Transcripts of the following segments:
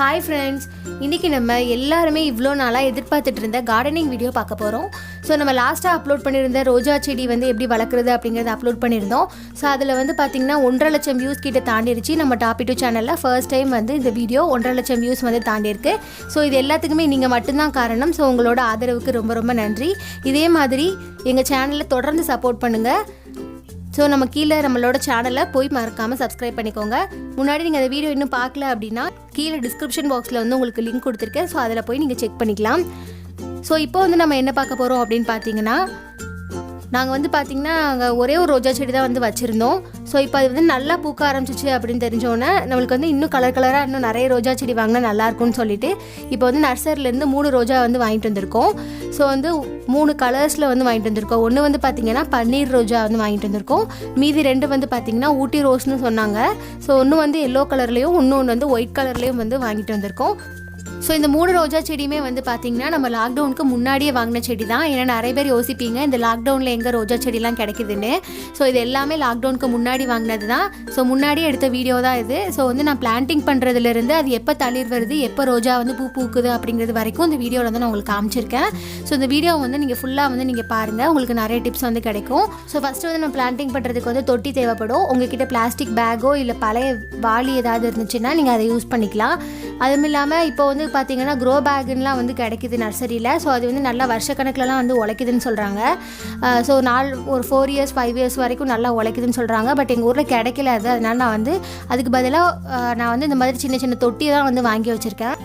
Hi friends, இன்னைக்கு நம்ம எல்லாரும் இவ்ளோ நாளா எதிர்பார்த்துட்டு இருந்த கார்டனிங் வீடியோ பார்க்க போறோம். சோ நம்ம லாஸ்டா அப்லோட் பண்ணிருந்த ரோஜா செடி வந்து எப்படி வளக்குறது அப்படிங்கறத அப்லோட் பண்ணிருந்தோம். சோ அதுல வந்து பாத்தீங்கன்னா 1.5 லட்சம் வியூஸ் கிட்ட தாண்டிருச்சு. நம்ம Toppytoo சேனல்ல ஃபர்ஸ்ட் டைம் வந்து இந்த வீடியோ 1.5 லட்சம் வியூஸ் வந்து தாண்டிருக்கு. சோ இது எல்லாத்துக்குமே நீங்க மட்டும் தான் காரணம். சோ உங்களோட ஆதரவுக்கு ரொம்ப ரொம்ப நன்றி. இதே மாதிரி எங்க சேனலை தொடர்ந்து சப்போர்ட் பண்ணுங்க. ஸோ நம்ம கீழே நம்மளோட சேனலை போய் மறக்காமல் சப்ஸ்கிரைப் பண்ணிக்கோங்க. முன்னாடி நீங்கள் அந்த வீடியோ இன்னும் பார்க்கல அப்படின்னா கீழே டிஸ்கிரிப்ஷன் பாக்ஸில் வந்து உங்களுக்கு லிங்க் கொடுத்துருக்கேன். ஸோ அதில் போய் நீங்கள் செக் பண்ணிக்கலாம். ஸோ இப்போ வந்து நம்ம என்ன பார்க்க போகிறோம் அப்படின்னு பார்த்தீங்கன்னா, நாங்கள் வந்து பார்த்திங்கன்னா நாங்கள் ஒரே ஒரு ரோஜா செடி தான் வந்து வச்சுருந்தோம். ஸோ இப்போ அது வந்து நல்லா பூக்க ஆரம்பிச்சிச்சு அப்படின்னு தெரிஞ்சோன்னே நம்மளுக்கு வந்து இன்னும் கலராக இன்னும் நிறைய ரோஜா செடி வாங்கினா நல்லாயிருக்கும்னு சொல்லிட்டு இப்போ வந்து நர்சரிலேருந்து 3 ரோஜா வந்து வாங்கிட்டு வந்திருக்கோம். ஸோ வந்து 3 கலர்ஸில் வந்து வாங்கிட்டு வந்திருக்கோம். ஒன்று வந்து பார்த்திங்கன்னா பன்னீர் ரோஜா வந்து வாங்கிட்டு வந்திருக்கோம். மீதி 2 வந்து பார்த்திங்கன்னா ஊட்டி ரோஸ்னு சொன்னாங்க. ஸோ ஒன்று வந்து எல்லோ கலர்லேயும் இன்னொன்று வந்து ஒயிட் கலர்லேயும் வந்து வாங்கிட்டு வந்திருக்கோம். ஸோ இந்த 3 ரோஜா செடியுமே வந்து பார்த்திங்கன்னா நம்ம லாக்டவுனுக்கு முன்னாடியே வாங்கின செடி தான். ஏன்னா நிறைய பேர் யோசிப்பீங்க இந்த லாக்டவுனில் எங்கே ரோஜா செடிலாம் கிடைக்குதுன்னு. ஸோ இது எல்லாமே லாக்டவுனுக்கு முன்னாடி வாங்கினது தான். ஸோ முன்னாடியே எடுத்த வீடியோ தான் இது. ஸோ வந்து நான் பிளான்டிங் பண்ணுறதுலேருந்து அது எப்போ தளிர் வருது, எப்போ ரோஜா வந்து பூ பூக்குது அப்படிங்கிறது வரைக்கும் இந்த வீடியோவில் வந்து நான் உங்களுக்கு காமிச்சிருக்கேன். ஸோ இந்த வீடியோ வந்து நீங்கள் ஃபுல்லாக வந்து நீங்கள் பாருங்கள், உங்களுக்கு நிறைய டிப்ஸ் வந்து கிடைக்கும். ஸோ ஃபஸ்ட்டு வந்து நம்ம பிளான்டிங் பண்ணுறதுக்கு வந்து தொட்டி தேவைப்படும். உங்ககிட்ட பிளாஸ்டிக் பேக்கோ இல்லை பழைய வாளி ஏதாவது இருந்துச்சுன்னா நீங்கள் அதை யூஸ் பண்ணிக்கலாம். அதுவும் இல்லாமல் இப்போ வந்து பார்த்தீங்கன்னா க்ரோ பேக்குன்னெலாம் வந்து கிடைக்கிது நர்சரியில். ஸோ அது வந்து நல்லா வருஷக்கணக்கிலலாம் வந்து உழைக்குதுன்னு சொல்கிறாங்க. ஸோ ஒரு 4 இயர்ஸ் 5 இயர்ஸ் வரைக்கும் நல்லா உழைக்குதுன்னு சொல்கிறாங்க. பட் எங்கள் ஊரில் கிடைக்கல அது. அதனால் நான் வந்து அதுக்கு பதிலாக நான் வந்து இந்த மாதிரி சின்ன சின்ன தொட்டி தான் வந்து வாங்கி வச்சுருக்கேன்.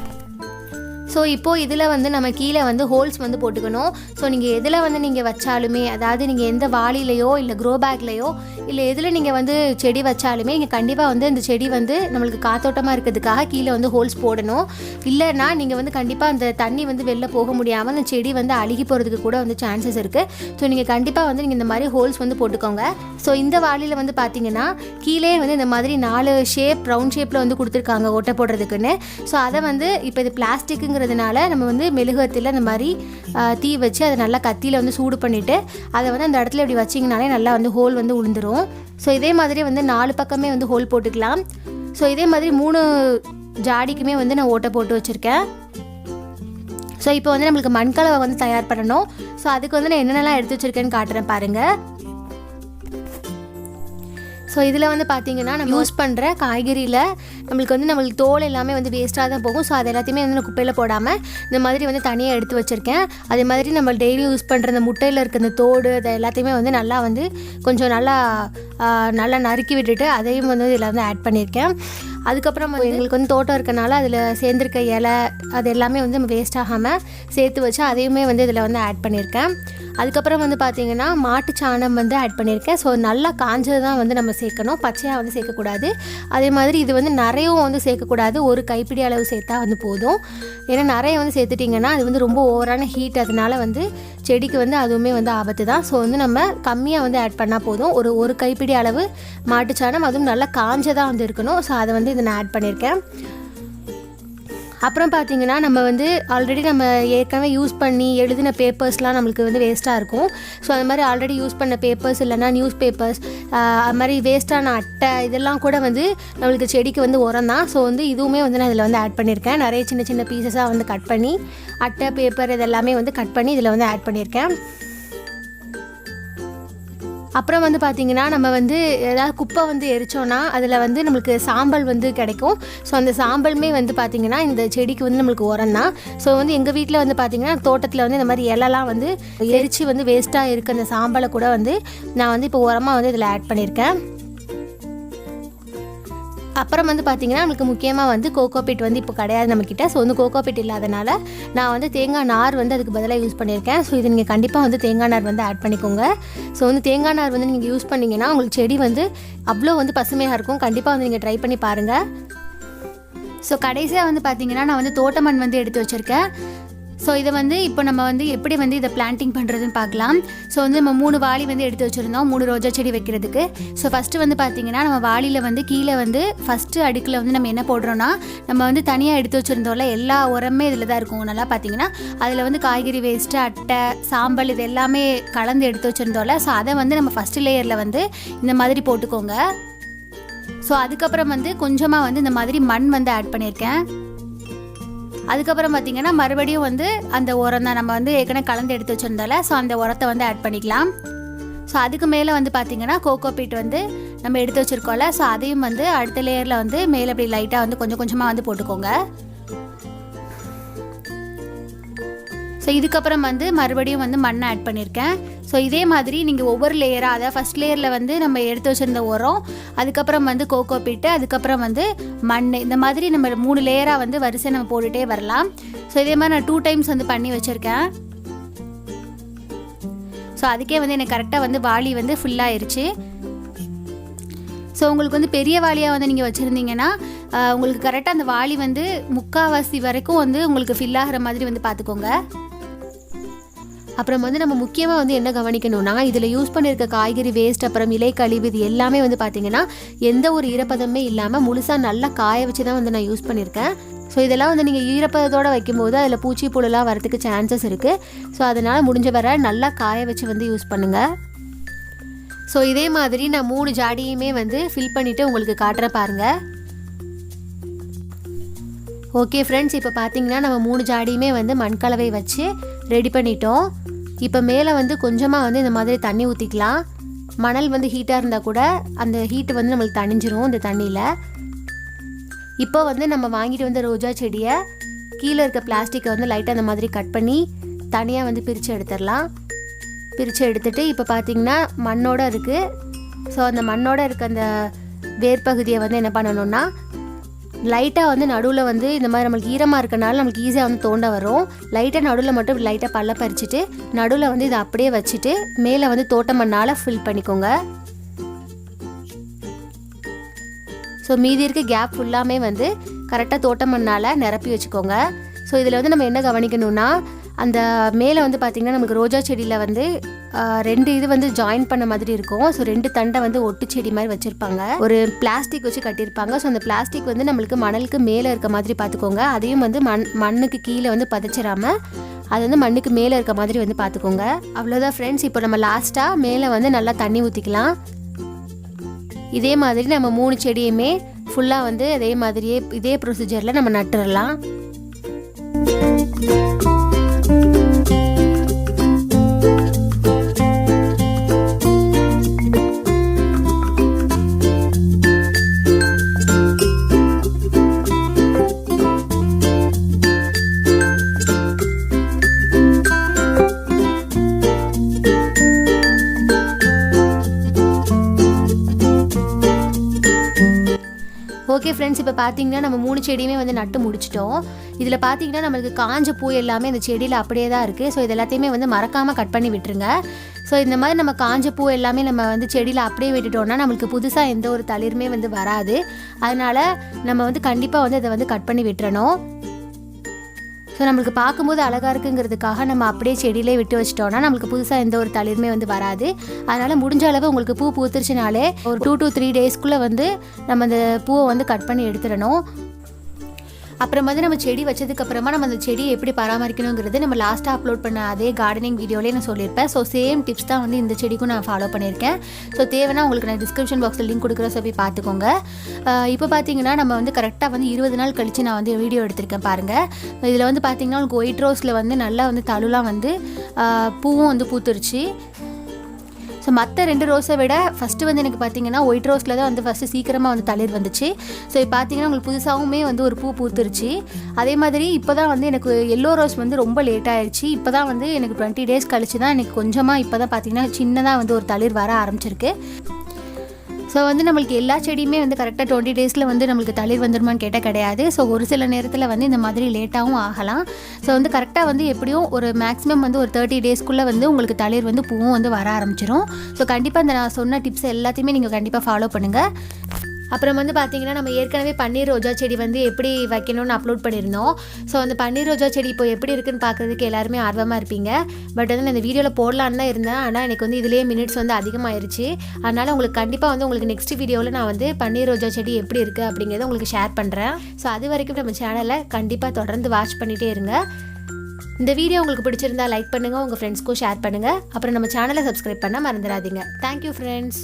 ஸோ இப்போது இதில் வந்து நம்ம கீழே வந்து ஹோல்ஸ் வந்து போட்டுக்கணும். ஸோ நீங்கள் எதில் வந்து நீங்கள் வச்சாலுமே, அதாவது நீங்கள் எந்த வாளிலையோ இல்லை க்ரோ பேக்லையோ இல்லை எதில் நீங்கள் வந்து செடி வச்சாலுமே நீங்கள் கண்டிப்பாக வந்து இந்த செடி வந்து நம்மளுக்கு காத்தோட்டமாக இருக்கிறதுக்காக கீழே வந்து ஹோல்ஸ் போடணும். இல்லைன்னா நீங்கள் வந்து கண்டிப்பாக அந்த தண்ணி வந்து வெளில போக முடியாமல் அந்த செடி வந்து அழுகி போகிறதுக்கு கூட வந்து சான்சஸ் இருக்குது. ஸோ நீங்கள் கண்டிப்பாக வந்து நீங்கள் இந்த மாதிரி ஹோல்ஸ் வந்து போட்டுக்கோங்க. ஸோ இந்த வாளியில் வந்து பார்த்தீங்கன்னா கீழே வந்து இந்த மாதிரி 4 ரவுண்ட் ஷேப்பில் வந்து கொடுத்துருக்காங்க ஓட்டை போடுறதுக்குன்னு. ஸோ அதை வந்து இப்போ இது பிளாஸ்டிக்குங்கிற அதனால நம்ம வந்து மெழுகுவர்த்தியில் இந்த மாதிரி தீ வச்சு அதை நல்லா கத்தியில் வந்து சூடு பண்ணிவிட்டு அதை வந்து அந்த இடத்துல இப்படி வச்சிங்கனாலே நல்லா வந்து ஹோல் வந்து உளுந்துரும். ஸோ இதே மாதிரி வந்து 4 பக்கமே வந்து ஹோல் போட்டுக்கலாம். ஸோ இதே மாதிரி 3 ஜாடிக்குமே வந்து நான் ஓட்டை போட்டு வச்சுருக்கேன். ஸோ இப்போ வந்து நம்மளுக்கு மண்கலவை வந்து தயார் பண்ணணும். ஸோ அதுக்கு வந்து நான் என்னென்னலாம் எடுத்து வச்சுருக்கேன்னு காட்டுறேன் பாருங்கள். ஸோ இதில் வந்து பார்த்திங்கன்னா நம்ம யூஸ் பண்ணுற காய்கறியில் நம்மளுக்கு தோல் எல்லாமே வந்து வேஸ்ட்டாக தான் போகும். ஸோ அது எல்லாத்தையுமே வந்து நான் குப்பையில் போடாமல் இந்த மாதிரி வந்து தனியாக எடுத்து வச்சுருக்கேன். அதே மாதிரி நம்ம டெய்லி யூஸ் பண்ணுற அந்த முட்டையில் இருக்க அந்த தோடு அதை எல்லாத்தையுமே வந்து நல்லா வந்து கொஞ்சம் நல்லா நறுக்கி விட்டுட்டு அதையும் வந்து இதில் வந்து ஆட் பண்ணியிருக்கேன். அதுக்கப்புறம் எங்களுக்கு வந்து தோட்டம் இருக்கனால அதில் சேர்ந்துருக்க இலை அது எல்லாமே வந்து நம்ம வேஸ்ட் ஆகாமல் சேர்த்து வச்சு அதையுமே வந்து இதில் வந்து ஆட் பண்ணியிருக்கேன். அதுக்கப்புறம் வந்து பார்த்திங்கன்னா மாட்டு சாணம் வந்து ஆட் பண்ணியிருக்கேன். ஸோ நல்லா காஞ்சது தான் வந்து நம்ம சேர்க்கணும், பச்சையாக வந்து சேர்க்கக்கூடாது. அதே மாதிரி இது வந்து நிறையவும் வந்து சேர்க்கக்கூடாது, ஒரு கைப்பிடி அளவு சேர்த்தா வந்து போதும். ஏன்னா நிறைய வந்து சேர்த்துட்டிங்கன்னா அது வந்து ரொம்ப ஓவரான ஹீட், அதனால வந்து செடிக்கு வந்து அதுவுமே வந்து ஆபத்து தான். ஸோ வந்து நம்ம கம்மியாக வந்து ஆட் பண்ணால் போதும். ஒரு கைப்பிடி அளவு மாட்டுச்சாணம், அதுவும் நல்லா காஞ்சதாக வந்து இருக்கணும். ஸோ அதை வந்து இதை நான் ஆட் பண்ணியிருக்கேன். அப்புறம் பார்த்திங்கன்னா நம்ம வந்து ஆல்ரெடி நம்ம ஏற்கனவே யூஸ் பண்ணி எழுதின பேப்பர்ஸ்லாம் நம்மளுக்கு வந்து வேஸ்ட்டாக இருக்கும். ஸோ அது மாதிரி ஆல்ரெடி யூஸ் பண்ண பேப்பர்ஸ் இல்லைனா நியூஸ் பேப்பர்ஸ் அது மாதிரி வேஸ்ட்டான அட்டை இதெல்லாம் கூட வந்து நம்மளுக்கு செடிக்கு வந்து உரம் தான். ஸோ வந்து இதுவுமே வந்து நான் இதில் வந்து ஆட் பண்ணியிருக்கேன். நிறைய சின்ன சின்ன பீசஸாக வந்து கட் பண்ணி அட்டை பேப்பர் இதெல்லாமே வந்து கட் பண்ணி இதில் வந்து ஆட் பண்ணியிருக்கேன். அப்புறம் வந்து பார்த்திங்கன்னா நம்ம வந்து ஏதாவது குப்பை வந்து எரிச்சோன்னா அதில் வந்து நம்மளுக்கு சாம்பல் வந்து கிடைக்கும். ஸோ அந்த சாம்பலுமே வந்து பார்த்திங்கன்னா இந்த செடிக்கு வந்து நம்மளுக்கு உரம் தான். ஸோ வந்து எங்கள் வீட்டில் வந்து பார்த்திங்கன்னா தோட்டத்தில் வந்து இந்த மாதிரி இலைலாம் வந்து எரிச்சு வந்து வேஸ்ட்டாக இருக்க அந்த சாம்பலை கூட வந்து நான் வந்து இப்போ உரமாக வந்து இதில் ஆட் பண்ணியிருக்கேன். அப்புறம் வந்து பார்த்திங்கன்னா நம்மளுக்கு முக்கியமாக வந்து கோகோபிட் வந்து இப்போ கிடையாது நம்மக்கிட்ட. ஸோ வந்து கோகோபிட் இல்லாதனால நான் வந்து தேங்காய் நார் வந்து அதுக்கு பதிலாக யூஸ் பண்ணியிருக்கேன். ஸோ இது நீங்கள் கண்டிப்பாக வந்து தேங்காய் நார் வந்து ஆட் பண்ணிக்கோங்க. ஸோ வந்து தேங்காய் நார் வந்து நீங்கள் யூஸ் பண்ணிங்கன்னா உங்களுக்கு செடி வந்து அவ்வளோ வந்து பசுமையாக இருக்கும். கண்டிப்பாக வந்து நீங்கள் ட்ரை பண்ணி பாருங்கள். ஸோ கடைசியாக வந்து பார்த்திங்கன்னா நான் வந்து தோட்ட மண் வந்து எடுத்து வச்சுருக்கேன். ஸோ இதை வந்து இப்போ நம்ம வந்து எப்படி வந்து இதை பிளான்டிங் பண்ணுறதுன்னு பார்க்கலாம். ஸோ வந்து நம்ம 3 வாளி வந்து எடுத்து வச்சுருந்தோம் 3 ரோஜா செடி வைக்கிறதுக்கு. ஸோ ஃபஸ்ட்டு வந்து பார்த்திங்கன்னா நம்ம வாளியில் வந்து கீழே வந்து ஃபஸ்ட்டு அடுக்கில் வந்து நம்ம என்ன போடுறோன்னா நம்ம வந்து தனியாக எடுத்து வச்சுருந்தோம்ல எல்லா உரமே இதில் தான் இருக்கும். நல்லா பார்த்திங்கன்னா அதில் வந்து காய்கறி வேஸ்ட்டு அட்டை சாம்பல் இது எல்லாமே கலந்து எடுத்து வச்சுருந்தோம்ல. ஸோ அதை வந்து நம்ம ஃபஸ்ட்டு லேயரில் வந்து இந்த மாதிரி போட்டுக்கோங்க. ஸோ அதுக்கப்புறம் வந்து கொஞ்சமாக வந்து இந்த மாதிரி மண் வந்து ஆட் பண்ணியிருக்கேன். அதுக்கப்புறம் பார்த்திங்கன்னா மறுபடியும் வந்து அந்த உரம் தான் நம்ம வந்து ஏற்கனவே கலந்து எடுத்து வச்சுருந்தால, ஸோ அந்த உரத்தை வந்து ஆட் பண்ணிக்கலாம். ஸோ அதுக்கு மேலே வந்து பார்த்திங்கன்னா கோகோ பீட் வந்து நம்ம எடுத்து வச்சுருக்கோம்ல, ஸோ அதையும் வந்து அடுத்த லேயரில் வந்து மேலே அப்படி லைட்டாக வந்து கொஞ்சம் கொஞ்சமாக வந்து போட்டுக்கோங்க. ஸோ இதுக்கப்புறம் வந்து மறுபடியும் வந்து மண்ணை ஆட் பண்ணியிருக்கேன். ஸோ இதே மாதிரி நீங்கள் ஒவ்வொரு லேயராக, அதாவது ஃபஸ்ட் லேயரில் வந்து நம்ம எடுத்து வச்சுருந்த உரம், அதுக்கப்புறம் வந்து கோகோ பீட்டு, அதுக்கப்புறம் வந்து மண், இந்த மாதிரி நம்ம 3 லேயராக வந்து வரிசை நம்ம போட்டுகிட்டே வரலாம். ஸோ இதே மாதிரி நான் 2 டைம்ஸ் வந்து பண்ணி வச்சுருக்கேன். ஸோ அதுக்கே வந்து எனக்கு கரெக்டாக வந்து வாளி வந்து ஃபுல்லாகிருச்சு. ஸோ உங்களுக்கு வந்து பெரிய வாளியாக வந்து நீங்கள் வச்சுருந்தீங்கன்னா உங்களுக்கு கரெக்டாக அந்த வாளி வந்து 3/4 வரைக்கும் வந்து உங்களுக்கு ஃபில் ஆகிற மாதிரி வந்து பார்த்துக்கோங்க. அப்புறம் வந்து நம்ம முக்கியமாக வந்து என்ன கவனிக்கணும்னா, இதில் யூஸ் பண்ணியிருக்க காய்கறி வேஸ்ட், அப்புறம் இலை கழிவு, இது எல்லாமே வந்து பார்த்திங்கன்னா எந்த ஒரு ஈரப்பதமே இல்லாமல் முழுசாக நல்லா காய வச்சு தான் வந்து நான் யூஸ் பண்ணியிருக்கேன். ஸோ இதெல்லாம் வந்து நீங்கள் ஈரப்பதத்தோடு வைக்கும்போது அதில் பூச்சி புழுலாம் வரதுக்கு சான்சஸ் இருக்குது. ஸோ அதனால் முடிஞ்ச வரை நல்லா காய வச்சு வந்து யூஸ் பண்ணுங்கள். ஸோ இதே மாதிரி நான் 3 ஜாடியுமே வந்து ஃபில் பண்ணிவிட்டு உங்களுக்கு காட்டுற பாருங்கள். ஓகே ஃப்ரெண்ட்ஸ், இப்போ பார்த்தீங்கன்னா நம்ம 3 ஜாடியுமே வந்து மண்கலவை வச்சு ரெடி பண்ணிட்டோம். இப்போ மேலே வந்து கொஞ்சமாக வந்து இந்த மாதிரி தண்ணி ஊற்றிக்கலாம். மணல் வந்து ஹீட்டாக இருந்தால் கூட அந்த ஹீட்டு வந்து நம்மளுக்கு தணிஞ்சிரும் இந்த தண்ணியில். இப்போ வந்து நம்ம வாங்கிட்டு வந்த ரோஜா செடியை கீழே இருக்க பிளாஸ்டிக்கை வந்து லைட்டாக அந்த மாதிரி கட் பண்ணி தனியாக வந்து பிரித்து எடுத்துடலாம். பிரித்து எடுத்துகிட்டு இப்போ பார்த்திங்கன்னா மண்ணோடு இருக்குது. ஸோ அந்த மண்ணோடு இருக்க அந்த வேர்பகுதியை வந்து என்ன பண்ணணும்னா, லைட்டாக வந்து நடுவில் வந்து இந்த மாதிரி நம்மளுக்கு ஈரமாக இருக்கனால நம்மளுக்கு ஈஸியாக வந்து தோண்ட வரும். லைட்டாக நடுவில் மட்டும் லைட்டாக பல்ல பறிச்சுட்டு நடுவில் வந்து இதை அப்படியே வச்சுட்டு மேலே வந்து தோட்ட மண்ணால் ஃபில் பண்ணிக்கோங்க. ஸோ மீதி இருக்க கேப் ஃபுல்லாமே வந்து கரெக்டாக தோட்ட மண்ணால் நிரப்பி வச்சுக்கோங்க. ஸோ இதில் வந்து நம்ம என்ன கவனிக்கணும்னா, அந்த மேலே வந்து பார்த்திங்கன்னா நமக்கு ரோஜா செடியில் வந்து 2 இது வந்து ஜாயின் பண்ண மாதிரி இருக்கும். ஸோ 2 தண்டை வந்து ஒட்டு செடி மாதிரி வச்சுருப்பாங்க. ஒரு பிளாஸ்டிக் வச்சு கட்டியிருப்பாங்க. ஸோ அந்த பிளாஸ்டிக் வந்து நம்மளுக்கு மணலுக்கு மேலே இருக்க மாதிரி பார்த்துக்கோங்க. அதையும் வந்து மண்ணுக்கு கீழே வந்து பதிச்சிடாமல் அது வந்து மண்ணுக்கு மேலே இருக்க மாதிரி வந்து பார்த்துக்கோங்க. அவ்வளோதான் ஃப்ரெண்ட்ஸ். இப்போ நம்ம லாஸ்ட்டாக மேலே வந்து நல்லா தண்ணி ஊற்றிக்கலாம். இதே மாதிரி நம்ம 3 செடியுமே ஃபுல்லாக வந்து அதே மாதிரியே இதே ப்ரொசீஜரில் நம்ம நட்டுடலாம். ஓகே ஃப்ரெண்ட்ஸ், இப்போ பார்த்தீங்கன்னா நம்ம 3 செடியுமே வந்து நட்டு முடிச்சிட்டோம். இதில் பார்த்தீங்கன்னா நம்மளுக்கு காஞ்ச பூ எல்லாமே இந்த செடியில் அப்படியே தான் இருக்குது. ஸோ இது எல்லாத்தையுமே வந்து மறக்காமல் கட் பண்ணி விட்டுருங்க. ஸோ இந்த மாதிரி நம்ம காஞ்ச பூ எல்லாமே நம்ம வந்து செடியில் அப்படியே விட்டுட்டோம்னா நம்மளுக்கு புதுசாக எந்த ஒரு தளிருமே வந்து வராது. அதனால் நம்ம வந்து கண்டிப்பாக வந்து இதை வந்து கட் பண்ணி விட்டுறணும். ஸோ நம்மளுக்கு பார்க்கும்போது அழகாக இருக்குங்கிறதுக்காக நம்ம அப்படியே செடியிலே விட்டு வச்சிட்டோம்னா நம்மளுக்கு புதுசாக எந்த ஒரு தளிருமே வந்து வராது. அதனால் முடிஞ்ச அளவு உங்களுக்கு பூ பூத்துருச்சுனாலே ஒரு 2 to 3 டேஸ்க்குள்ளே வந்து நம்ம அந்த பூவை வந்து கட் பண்ணி எடுத்துடணும். அப்புறம் வந்து நம்ம செடி வச்சதுக்கப்புறமா நம்ம அந்த செடியை எப்படி பராமரிக்கணுங்கிறது நம்ம லாஸ்ட்டாக அப்லோட் பண்ண அதே கார்டனிங் வீடியோலேயே நான் சொல்லியிருப்பேன். ஸோ சேம் டிப்ஸ் தான் வந்து இந்த செடிக்கும் நான் ஃபாலோ பண்ணியிருக்கேன். ஸோ தேவைன்னா உங்களுக்கு நான் டிஸ்கிரிப்ஷன் பாக்ஸில் லிங்க் கொடுக்குறேன், ஸோ போய் பார்த்துக்கோங்க. இப்போ பார்த்தீங்கன்னா நம்ம வந்து கரெக்டாக வந்து 20 நாள் கழித்து நான் வந்து வீடியோ எடுத்திருக்கேன் பாருங்கள். இதில் வந்து பார்த்தீங்கன்னா உங்களுக்கு ஒயிட் ரோஸில் வந்து நல்லா வந்து தழுலாம் வந்து பூவும் வந்து பூத்துருச்சு. ஸோ மற்ற 2 ரோஸை விட ஃபஸ்ட்டு வந்து எனக்கு பார்த்தீங்கன்னா ஒயிட் ரோஸில் தான் வந்து ஃபஸ்ட்டு சீக்கிரமாக வந்து தளிர் வந்துச்சு. ஸோ இப்போ பார்த்தீங்கன்னா உங்களுக்கு புதுசாகவுமே வந்து ஒரு பூ பூத்துருச்சு. அதே மாதிரி இப்போ தான் வந்து எனக்கு எல்லோ ரோஸ் வந்து ரொம்ப லேட் ஆகிடுச்சு. இப்போ தான் வந்து எனக்கு 20 டேஸ் கழிச்சு தான் எனக்கு கொஞ்சமாக இப்போ தான் பார்த்தீங்கன்னா சின்னதாக வந்து ஒரு தளிர் வர ஆரம்பிச்சிருக்கு. ஸோ வந்து நம்மளுக்கு எல்லா செடியுமே வந்து கரெக்டாக 20 டேஸில் வந்து நம்மளுக்கு தளிர் வந்துடுமான்னு கேட்டால் கிடையாது. ஸோ ஒரு சில நேரத்தில் வந்து இந்த மாதிரி லேட்டாகவும் ஆகலாம். ஸோ வந்து கரெக்டாக வந்து எப்படியும் ஒரு மேக்ஸிமம் வந்து ஒரு 30 டேஸ்க்குள்ளே வந்து உங்களுக்கு தளிர் வந்து பூவும் வந்து வர ஆரம்பிச்சிடும். ஸோ கண்டிப்பாக இந்த நான் சொன்ன டிப்ஸ் எல்லாத்தையுமே நீங்கள் கண்டிப்பாக ஃபாலோ பண்ணுங்கள். அப்புறம் வந்து பார்த்தீங்கன்னா நம்ம ஏற்கனவே பன்னீர் ரோஜா செடி வந்து எப்படி வைக்கணும்னு அப்லோட் பண்ணியிருந்தோம். ஸோ அந்த பன்னீர் ரோஜா செடி இப்போ எப்படி இருக்குன்னு பார்க்குறதுக்கு எல்லாருமே ஆர்வமாக இருப்பீங்க. பட் வந்து நான் இந்த வீடியோவில் போடலான்னு தான் இருந்தேன். ஆனால் எனக்கு வந்து இதுலேயே மினிட்ஸ் வந்து அதிகமாகிருச்சு. அதனால் உங்களுக்கு கண்டிப்பாக வந்து உங்களுக்கு நெக்ஸ்ட் வீடியோவில் நான் வந்து பன்னீர் ரோஜா செடி எப்படி இருக்குது அப்படிங்கிறத உங்களுக்கு ஷேர் பண்ணுறேன். ஸோ அது வரைக்கும் நம்ம சேனலை கண்டிப்பாக தொடர்ந்து வாட்ச் பண்ணிகிட்டே இருங்க. இந்த வீடியோ உங்களுக்கு பிடிச்சிருந்தா லைக் பண்ணுங்கள், உங்கள் ஃப்ரெண்ட்ஸ்க்கும் ஷேர் பண்ணுங்கள். அப்புறம் நம்ம சேனலை சப்ஸ்கிரைப் பண்ண மறந்துடாதீங்க. Thank you friends.